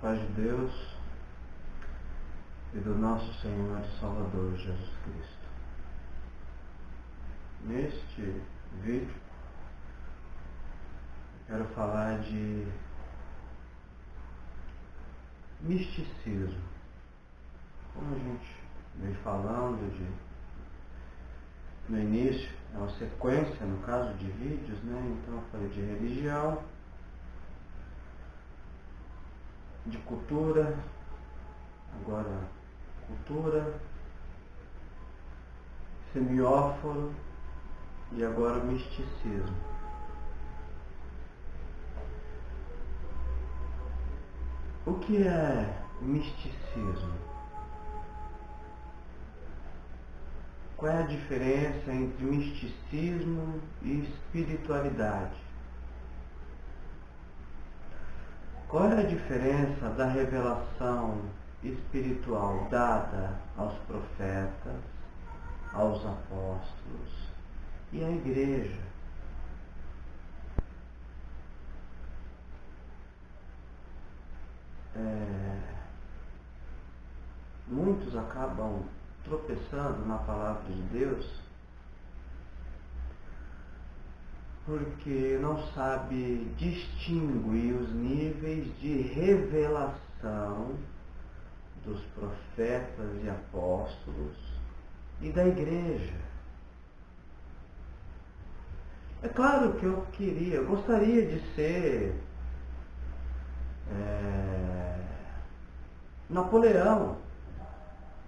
Paz de Deus e do nosso Senhor e Salvador Jesus Cristo. Neste vídeo, quero falar de misticismo. Como a gente vem falando no início, é uma sequência, no caso de vídeos, né? Então eu falei de religião, de cultura, agora cultura, semióforo e agora misticismo. O que é misticismo? Qual é a diferença entre misticismo e espiritualidade? Qual é a diferença da revelação espiritual dada aos profetas, aos apóstolos e à igreja? Muitos acabam tropeçando na palavra de Deus porque não sabe distinguir os níveis de revelação dos profetas e apóstolos e da igreja. É claro que eu gostaria de ser Napoleão,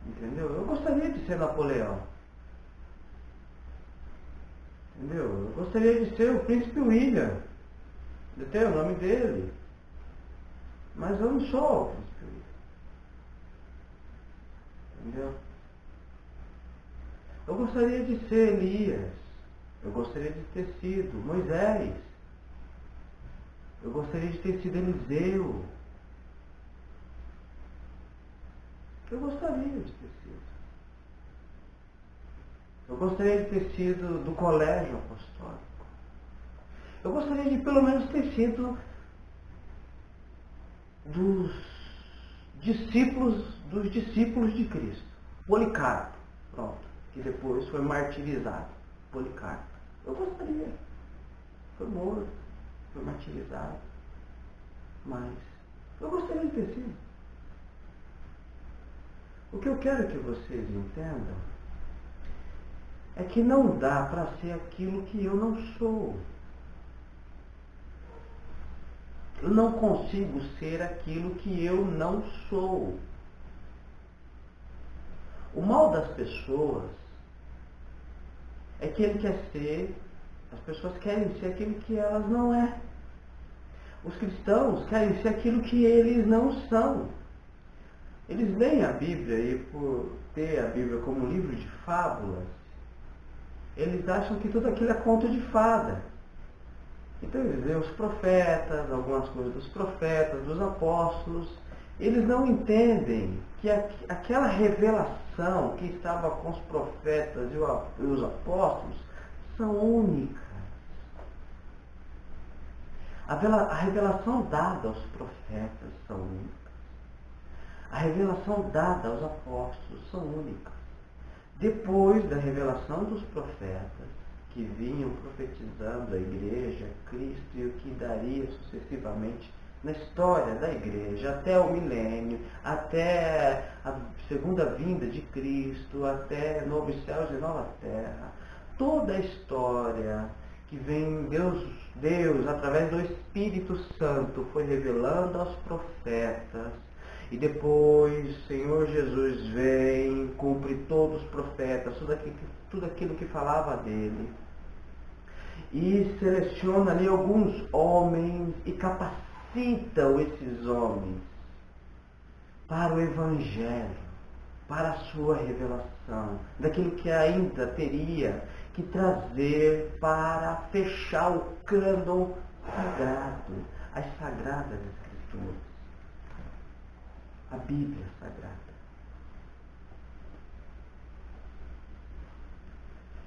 entendeu? Eu gostaria de ser Napoleão. Entendeu? Eu gostaria de ser o Príncipe William. Eu tenho o nome dele. Mas eu não sou o Príncipe William. Entendeu? Eu gostaria de ser Elias. Eu gostaria de ter sido Moisés. Eu gostaria de ter sido Eliseu. Eu gostaria de ter sido. Eu gostaria de ter sido do colégio apostólico. Eu gostaria de pelo menos ter sido dos discípulos de Cristo. Policarpo, pronto, que depois foi martirizado. Policarpo. Eu gostaria. Foi morto, foi martirizado. Mas eu gostaria de ter sido. O que eu quero que vocês entendam é que não dá para ser aquilo que eu não sou. Eu não consigo ser aquilo que eu não sou. O mal das pessoas é que as pessoas querem ser aquilo que elas não é. Os cristãos querem ser aquilo que eles não são. Eles leem a Bíblia e por ter a Bíblia como um livro de fábulas, eles acham que tudo aquilo é conto de fada. Então eles leem os profetas, algumas coisas dos profetas, dos apóstolos. Eles não entendem que aquela revelação que estava com os profetas e os apóstolos são únicas. A revelação dada aos profetas são únicas. A revelação dada aos apóstolos são únicas. Depois da revelação dos profetas, que vinham profetizando a igreja, Cristo e o que daria sucessivamente na história da igreja, até o milênio, até a segunda vinda de Cristo, até novos céus e nova terra, toda a história que que vem Deus, através do Espírito Santo, foi revelando aos profetas, e depois o Senhor Jesus vem, cumpre todos os profetas, tudo aquilo que falava dele, e seleciona ali alguns homens e capacitam esses homens para o Evangelho, para a sua revelação, daquilo que ainda teria que trazer para fechar o cânon sagrado, as Sagradas Escrituras, a Bíblia Sagrada.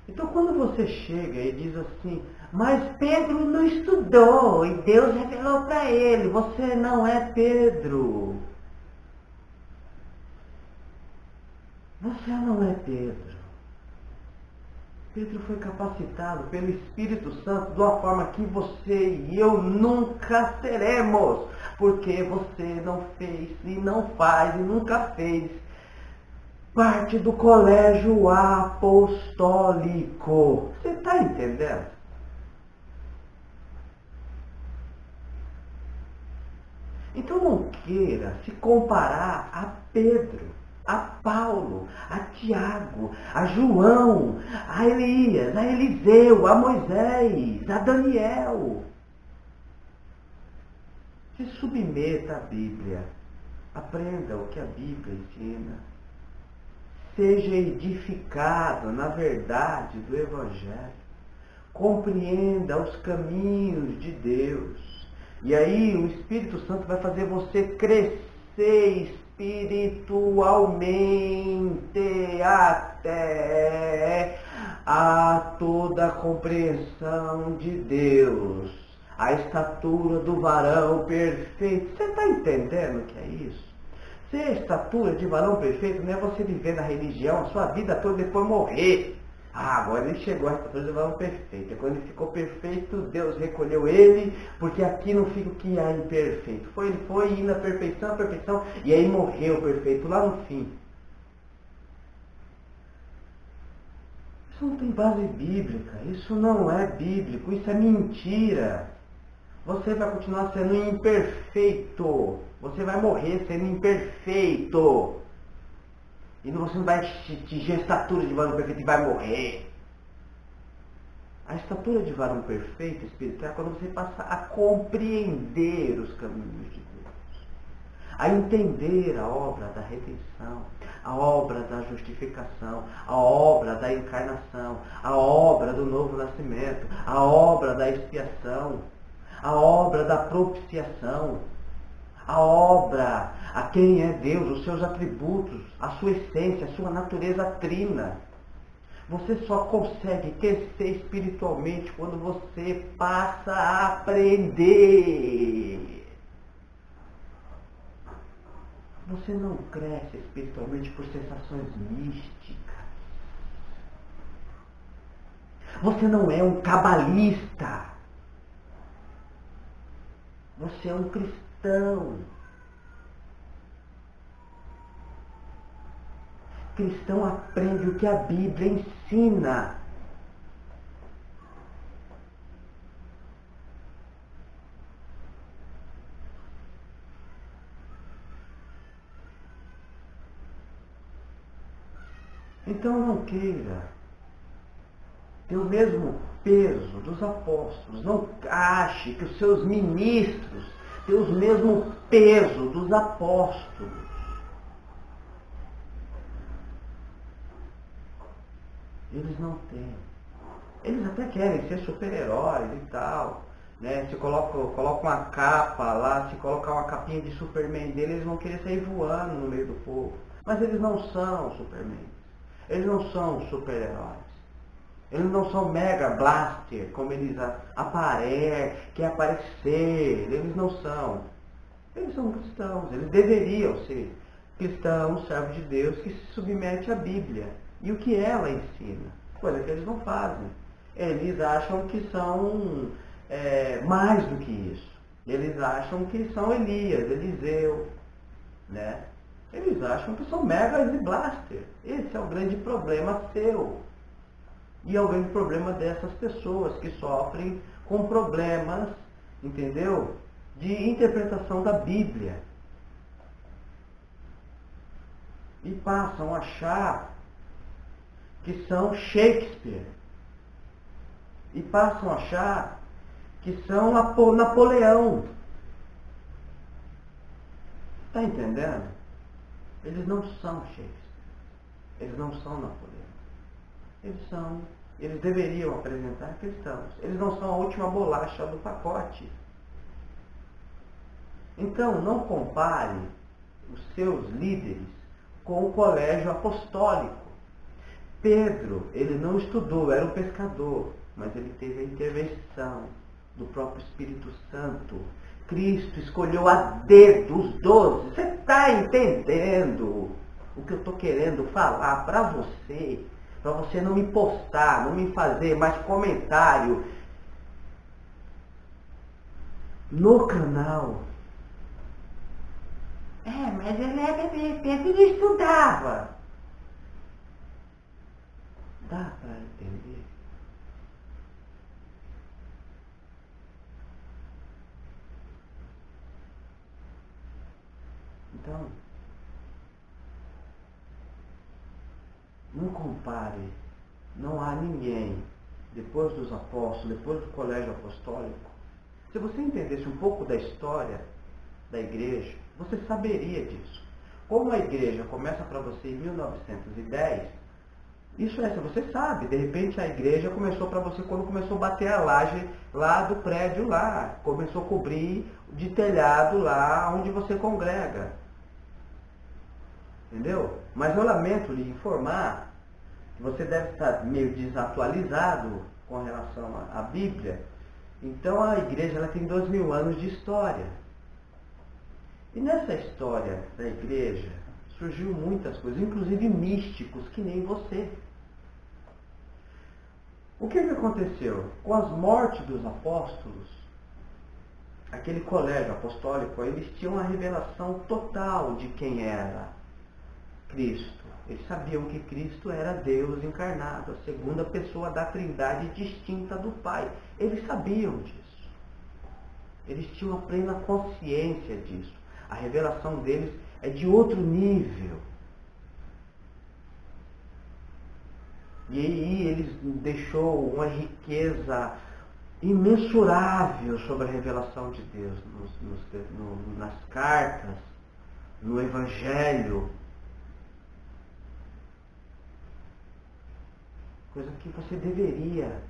Então quando você chega e diz assim, mas Pedro não estudou e Deus revelou para ele, você não é Pedro. Você não é Pedro. Pedro foi capacitado pelo Espírito Santo de uma forma que você e eu nunca seremos, porque você não fez e não faz e nunca fez parte do colégio apostólico. Você está entendendo? Então não queira se comparar a Pedro, a Paulo, a Tiago, a João, a Elias, a Eliseu, a Moisés, a Daniel. Se submeta à Bíblia. Aprenda o que a Bíblia ensina. Seja edificado na verdade do Evangelho. Compreenda os caminhos de Deus. E aí o Espírito Santo vai fazer você crescer espiritualmente até a toda a compreensão de Deus, a estatura do varão perfeito. Você está entendendo o que é isso? Ser a estatura de varão perfeito não é você viver na religião a sua vida toda e depois morrer. Agora ele chegou à estatura de varão perfeito. E quando ele ficou perfeito, Deus recolheu ele, porque aqui não fica o que há imperfeito. Ele foi indo à perfeição, e aí morreu perfeito lá no fim. Isso não tem base bíblica, isso não é bíblico, isso é mentira. Você vai continuar sendo imperfeito, você vai morrer sendo imperfeito. E você não vai atingir a estatura de varão perfeito e vai morrer. A estatura de varão perfeito espiritual é quando você passa a compreender os caminhos de Deus, a entender a obra da redenção, a obra da justificação, a obra da encarnação, a obra do novo nascimento, a obra da expiação, a obra da propiciação, a obra, a quem é Deus, os seus atributos, a sua essência, a sua natureza trina. Você só consegue crescer espiritualmente quando você passa a aprender. Você não cresce espiritualmente por sensações místicas. Você não é um cabalista. Você é um cristão. Cristão aprende o que a Bíblia ensina. Então não queira ter o mesmo peso dos apóstolos. Não ache que os seus ministros têm o mesmo peso dos apóstolos. Eles não têm. Eles até querem ser super-heróis e tal. Né? Se coloca uma capa lá, se colocar uma capinha de Superman dele, eles vão querer sair voando no meio do povo. Mas eles não são Superman. Eles não são super-heróis. Eles não são Mega Blaster, como eles quer aparecer. Eles não são. Eles são cristãos. Eles deveriam ser cristãos, servos de Deus, que se submete à Bíblia. E o que ela ensina? Coisa que eles não fazem. Eles acham que são mais do que isso. Eles acham que são Elias, Eliseu. Né? Eles acham que são Megas e Blaster. Esse é o grande problema seu. E é o grande problema dessas pessoas que sofrem com problemas, entendeu? De interpretação da Bíblia. E passam a achar que são Shakespeare. E passam a achar que são Napoleão. Está entendendo? Eles não são Shakespeare. Eles não são Napoleão. Eles deveriam apresentar cristãos. Eles não são a última bolacha do pacote. Então, não compare os seus líderes com o colégio apostólico. Pedro, ele não estudou, era um pescador, mas ele teve a intervenção do próprio Espírito Santo. Cristo escolheu a dedo os 12. Você está entendendo o que eu estou querendo falar para você? Para você não me postar, não me fazer mais comentário no canal. Mas ele era bebê, ele estudava. Dá para entender? Então, não compare. Não há ninguém, depois dos apóstolos, depois do colégio apostólico. Se você entendesse um pouco da história da igreja, você saberia disso. Como a igreja começa para você em 1910, isso é, você sabe, de repente a igreja começou para você quando começou a bater a laje lá do prédio lá, começou a cobrir de telhado lá onde você congrega. Entendeu? Mas eu lamento lhe informar que você deve estar meio desatualizado com relação à Bíblia. Então a igreja ela tem 2000 anos de história. E nessa história da igreja surgiu muitas coisas, inclusive místicos que nem você. O que aconteceu? Com as mortes dos apóstolos, aquele colégio apostólico, eles tinham a revelação total de quem era Cristo. Eles sabiam que Cristo era Deus encarnado, a segunda pessoa da Trindade distinta do Pai. Eles sabiam disso. Eles tinham a plena consciência disso. A revelação deles é de outro nível. E aí eles deixou uma riqueza imensurável sobre a revelação de Deus nas cartas, no Evangelho. Coisa que você deveria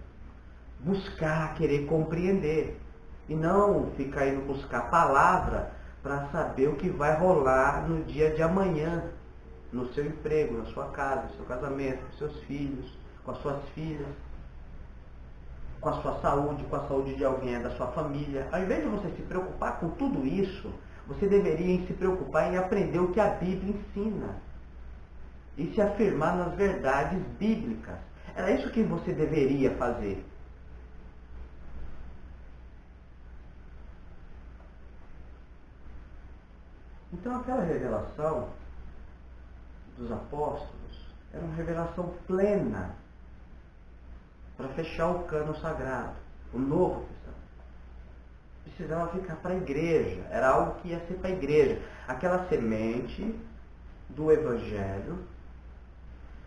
buscar, querer compreender. E não ficar indo buscar palavra para saber o que vai rolar no dia de amanhã. No seu emprego, na sua casa, no seu casamento, com seus filhos, com as suas filhas, com a sua saúde, com a saúde de alguém da sua família. Ao invés de você se preocupar com tudo isso, você deveria se preocupar em aprender o que a Bíblia ensina e se afirmar nas verdades bíblicas. Era isso que você deveria fazer. Então aquela revelação dos apóstolos era uma revelação plena para fechar o cano sagrado, o Novo Testamento. Precisava ficar para a igreja, era algo que ia ser para a igreja. Aquela semente do Evangelho,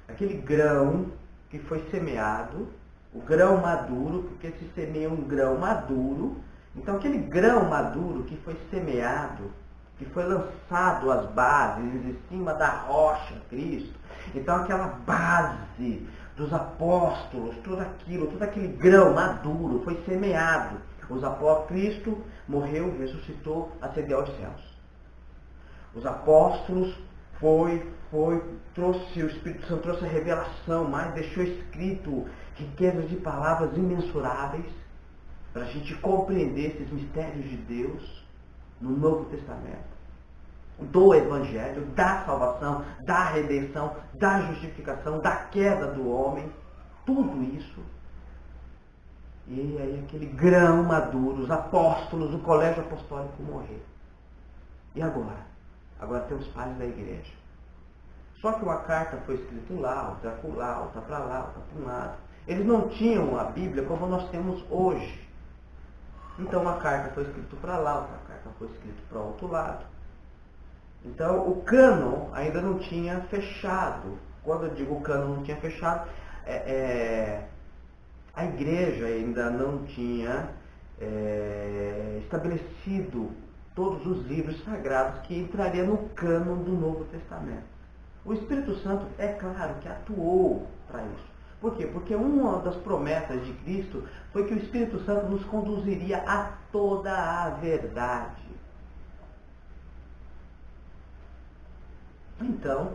aquele grão que foi semeado, o grão maduro, porque se semeia um grão maduro, então aquele grão maduro que foi semeado, que foi lançado as bases em cima da rocha, Cristo. Então aquela base dos apóstolos, tudo aquele grão maduro foi semeado. Os apóstolos, Cristo morreu, ressuscitou, ascendeu aos céus. Os apóstolos trouxe, o Espírito Santo trouxe a revelação, mas deixou escrito riquezas de palavras imensuráveis para a gente compreender esses mistérios de Deus no Novo Testamento, do Evangelho, da salvação, da redenção, da justificação, da queda do homem, tudo isso. E aí aquele grão maduro, os apóstolos, o colégio apostólico morrer. E agora? Agora tem os pais da igreja. Só que uma carta foi escrita lá, outra para lá, outra para um lado. Eles não tinham a Bíblia como nós temos hoje. Então uma carta foi escrita para lá, outra carta foi escrita para o outro lado. Então o cânon ainda não tinha fechado. Quando eu digo cânon não tinha fechado, a igreja ainda não tinha estabelecido todos os livros sagrados que entrariam no cânon do Novo Testamento. O Espírito Santo, é claro, que atuou para isso. Por quê? Porque uma das promessas de Cristo foi que o Espírito Santo nos conduziria a toda a verdade. Então,